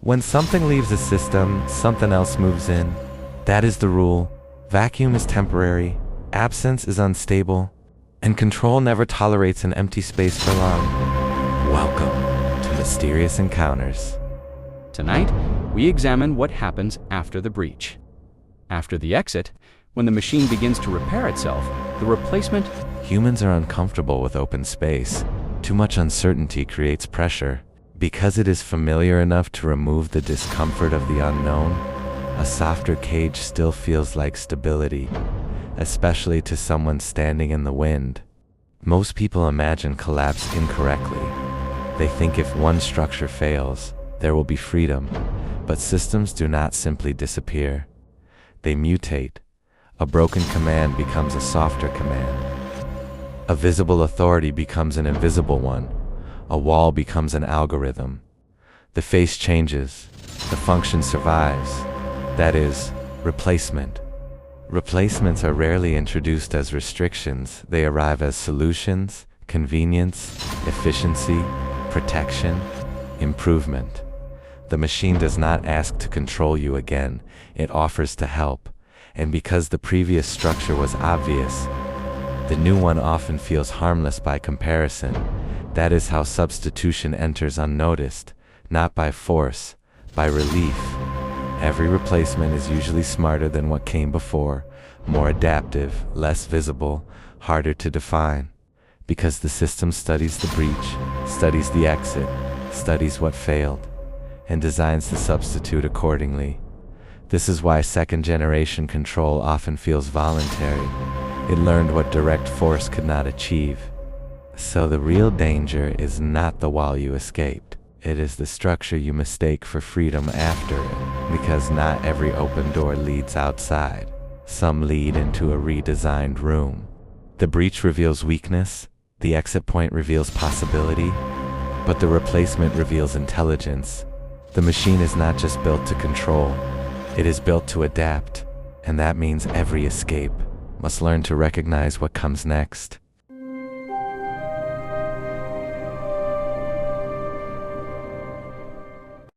When something leaves a system, something else moves in. That is the rule. Vacuum is temporary, absence is unstable, and control never tolerates an empty space for long. Welcome to Mysterious Encounters. Tonight, we examine what happens after the breach. After the exit, when the machine begins to repair itself, the replacement... Humans are uncomfortable with open space. Too much uncertainty creates pressure. Because it is familiar enough to remove the discomfort of the unknown, a softer cage still feels like stability, especially to someone standing in the wind. Most people imagine collapse incorrectly. They think if one structure fails, there will be freedom. But systems do not simply disappear. They mutate. A broken command becomes a softer command. A visible authority becomes an invisible one. A wall becomes an algorithm. The face changes. The function survives. That is, replacement. Replacements are rarely introduced as restrictions. They arrive as solutions, convenience, efficiency, protection, improvement. The machine does not ask to control you again. It offers to help. And because the previous structure was obvious, the new one often feels harmless by comparison. That is how substitution enters unnoticed, not by force, by relief. Every replacement is usually smarter than what came before, more adaptive, less visible, harder to define. Because the system studies the breach, studies the exit, studies what failed, and designs the substitute accordingly. This is why second-generation control often feels voluntary. It learned what direct force could not achieve. So the real danger is not the wall you escaped. It is the structure you mistake for freedom after it. Because not every open door leads outside. Some lead into a redesigned room. The breach reveals weakness. The exit point reveals possibility. But the replacement reveals intelligence. The machine is not just built to control. It is built to adapt. And that means every escape must learn to recognize what comes next.